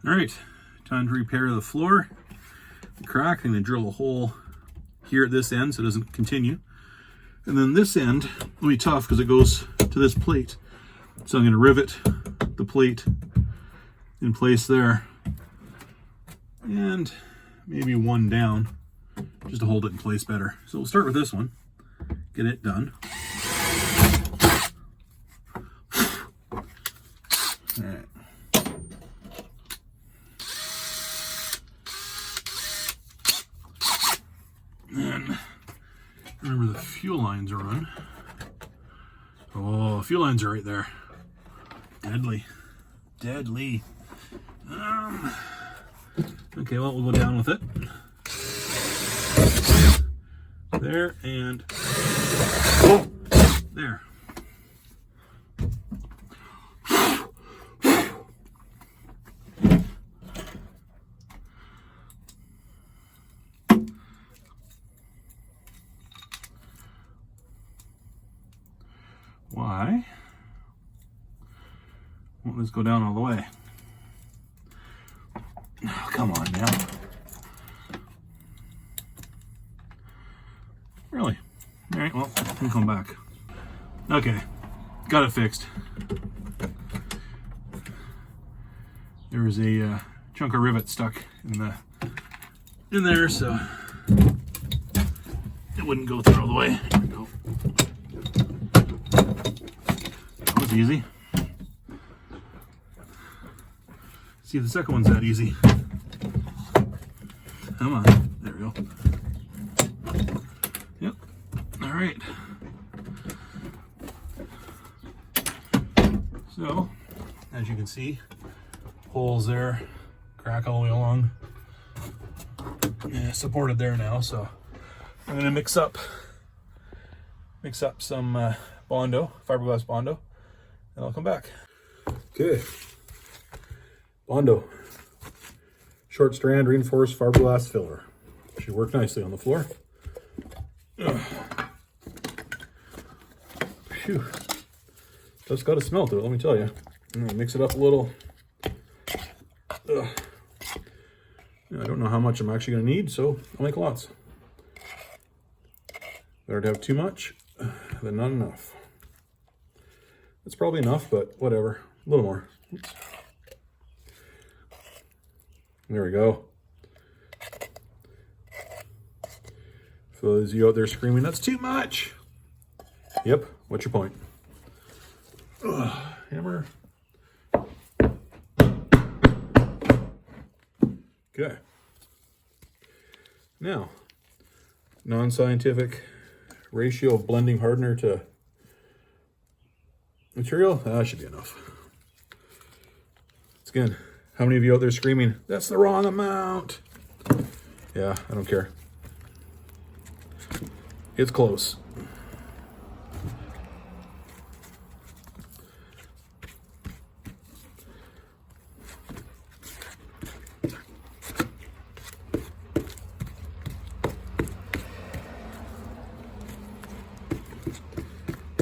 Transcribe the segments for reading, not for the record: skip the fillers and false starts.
All right, time to repair the floor. The crack, I'm going to drill a hole here at this end so it doesn't continue. And then this end will be tough because it goes to this plate. So I'm going to rivet the plate in place there. And maybe one down just to hold it in place better. So we'll start with this one, get it done. All right. And remember the fuel lines are run. Oh, fuel lines are right there. Deadly. Deadly. Okay, well, we'll go down with it. There and there. Why won't this go down all the way? Oh, come on now. Really? All right, well, we'll come back. Okay, got it fixed. There was a chunk of rivet stuck in there, so it wouldn't go through all the way. Here we go. That was easy. See if the second one's that easy. Come on, there we go. Yep, all right. So, as you can see, holes there, crack all the way along. Yeah, supported there now, so I'm gonna mix up some Bondo, fiberglass Bondo, and I'll come back. Okay. Bondo, short strand reinforced fiberglass filler. Should work nicely on the floor. Phew. Just got a smell to it, let me tell you. I'm gonna mix it up a little. I don't know how much I'm actually gonna need, so I'll make lots. Better to have too much than not enough. It's probably enough, but whatever. A little more. Oops. There we go. For those of you out there screaming, that's too much. Yep, what's your point? Ugh, hammer. Okay. Now, non-scientific ratio of blending hardener to material, that should be enough. It's again. How many of you out there screaming, that's the wrong amount? Yeah, I don't care. It's close.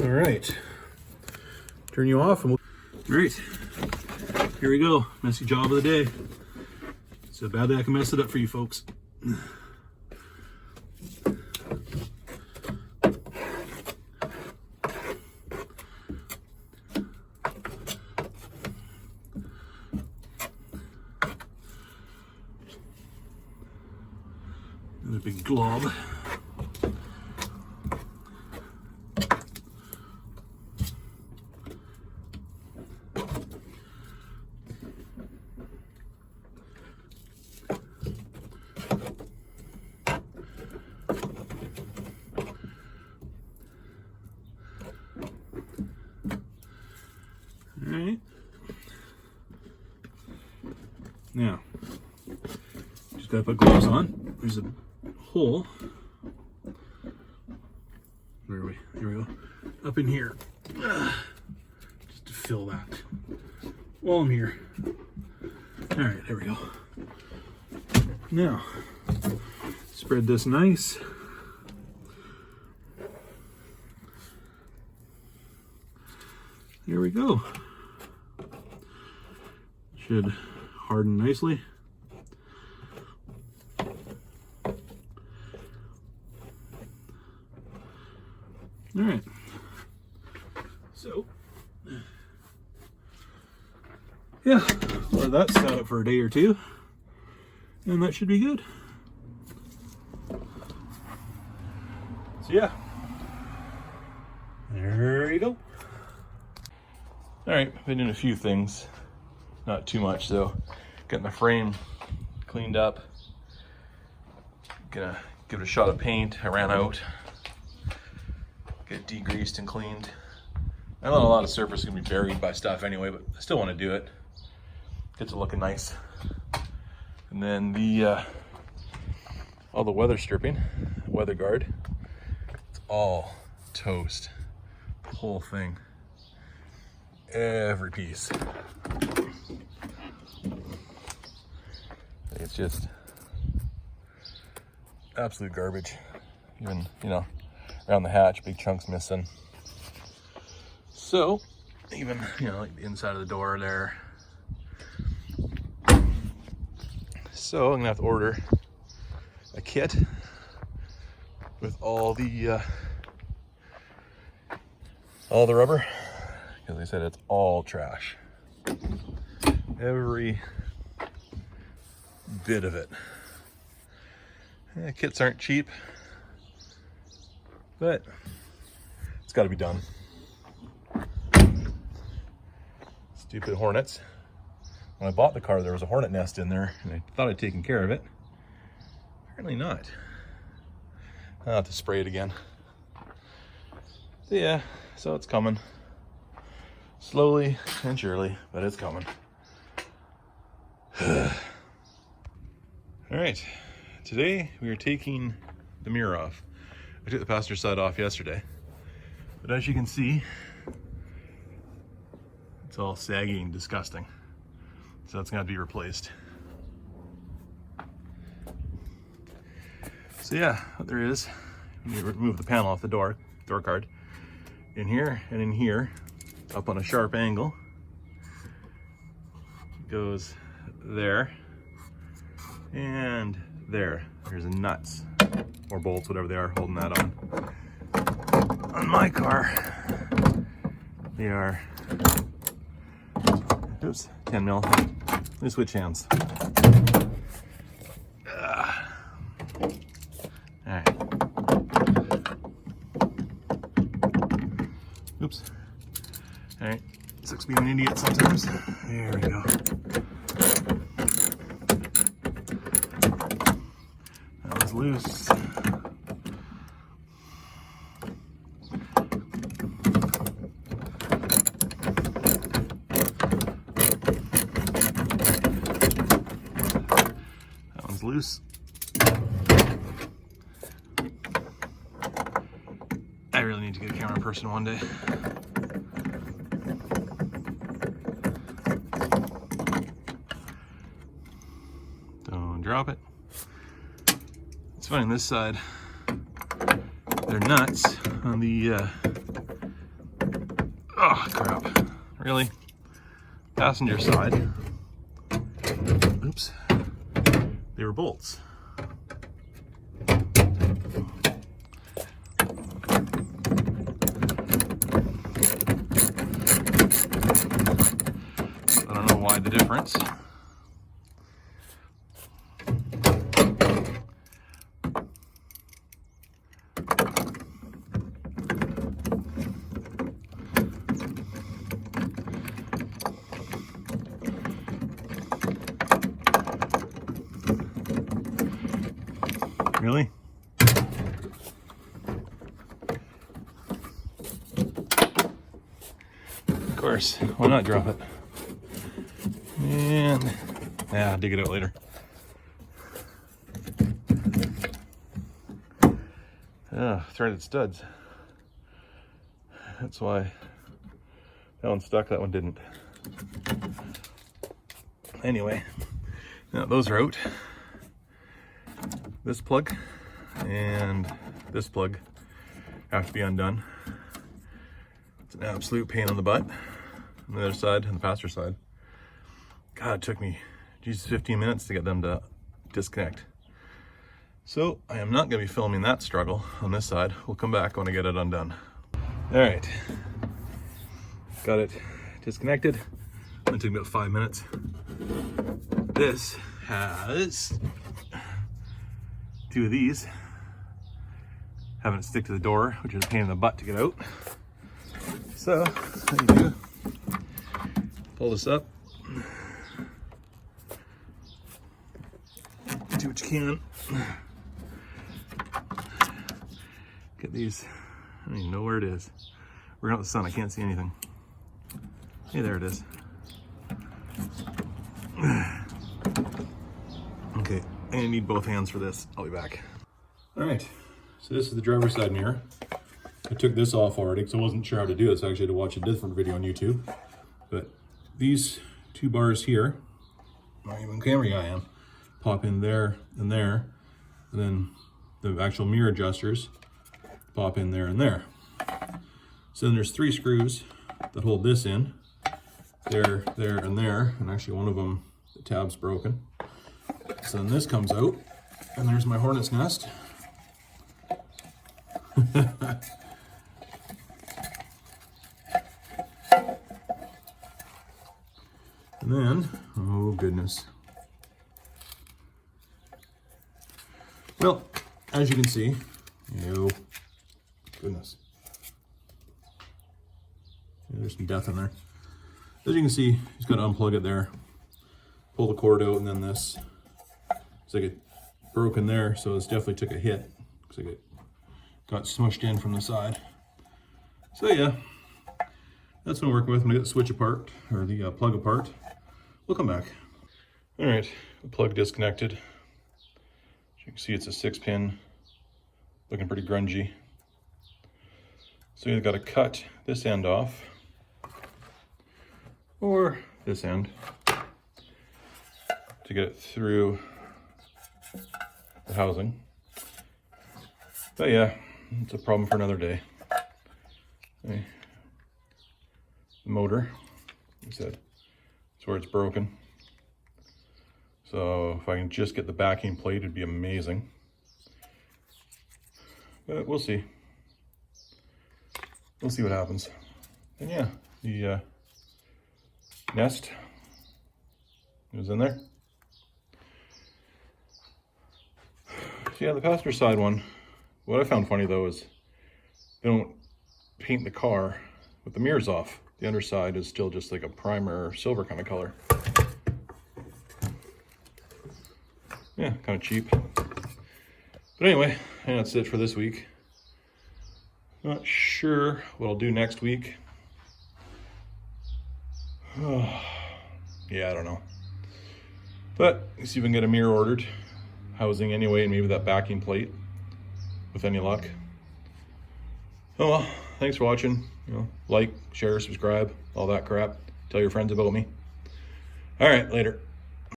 All right. Turn you off and we'll... All right. Here we go, messy job of the day. So bad that I can mess it up for you folks. Another big glob. Alright. Now, just gotta put gloves on. There's a hole. Where are we? Here we go. Up in here. Just to fill that. While I'm here. Alright, there we go. Now, spread this nice. Here we go. Should harden nicely. All right, so yeah, let that set up for a day or two, and that should be good. So yeah, there you go. All right, I've been doing a few things, not too much though. Getting the frame cleaned up. Gonna give it a shot of paint. I ran out. Get it degreased and cleaned. I know a lot of surface is gonna be buried by stuff anyway, but I still want to do it. Gets it looking nice. And then the all the weather stripping, weather guard, it's all toast. The whole thing. Every piece. It's just absolute garbage. Even, you know, around the hatch, big chunks missing. So, even, you know, like the inside of the door there. So I'm gonna have to order a kit with all the rubber. Because I said it's all trash. Every bit of it. Yeah, kits aren't cheap, but it's got to be done. Stupid hornets. When I bought the car, there was a hornet nest in there, and I thought I'd taken care of it. Apparently not. I'll have to spray it again. So yeah, so it's coming. Slowly and surely, but it's coming. All right, today we are taking the mirror off. I took the passenger side off yesterday, but as you can see, it's all saggy and disgusting. So it's gonna have to be replaced. So yeah, what there is, you remove the panel off the door card. In here and in here, up on a sharp angle, goes there and there. There's nuts or bolts, whatever they are, holding that on. On my car, they are, oops, 10 mil. Let me switch hands. All right. Oops. All right, sucks being an idiot sometimes. There we go. That was loose. That one's loose. I really need to get a camera person one day. Drop it. It's funny, on this side, they're nuts. On the, oh crap, really? Passenger side, oops, they were bolts. I don't know why the difference. Really? Of course, why not drop it? And yeah, I'll dig it out later. Threaded studs. That's why that one stuck, that one didn't. Anyway, now those are out. This plug and this plug have to be undone. It's an absolute pain on the butt. On the other side, on the passenger side. God, it took me Geez, 15 minutes to get them to disconnect. So I am not going to be filming that struggle on this side. We'll come back when I get it undone. All right, got it disconnected. It took about 5 minutes. This has 2 of these. Having it stick to the door, which is a pain in the butt to get out. So what you do, pull this up, do what you can. Get these, I don't even know where it is. We're out in the sun, I can't see anything. Hey, there it is. Okay, I'm gonna need both hands for this. I'll be back. All right, so this is the driver's side mirror. I took this off already because I wasn't sure how to do it, so I actually had to watch a different video on YouTube. But these 2 bars here, not even camera guy I am, pop in there, and then the actual mirror adjusters pop in there and there. So then there's 3 screws that hold this in, there, and there, and actually one of them, the tab's broken. So then this comes out, and there's my hornet's nest. And then, oh goodness. Well, as you can see, goodness. Yeah, there's some death in there. As you can see, he's got to unplug it there, pull the cord out, and then this. It's like it broken there, so it's definitely took a hit because it got smushed in from the side. So yeah, that's what I'm working with. I'm gonna get the switch apart, or the plug apart. We'll come back. All right, the plug disconnected. As you can see, it's a 6-pin, looking pretty grungy. So you've got to cut this end off, or this end, to get it through the housing. But yeah, it's a problem for another day. Okay. The motor, like I said, it's where it's broken. So if I can just get the backing plate, it'd be amazing. But we'll see. We'll see what happens. And yeah, the nest is in there. So yeah, the passenger side one, what I found funny though is they don't paint the car with the mirrors off. The underside is still just like a primer silver kind of color. Yeah, kind of cheap. But anyway, and that's it for this week. Not sure what I'll do next week. Yeah, I don't know. But let's see if we can get a mirror ordered. Housing anyway, and maybe that backing plate with any luck. Oh well, thanks for watching. Like, share, subscribe, all that crap. Tell your friends about me. All right, later.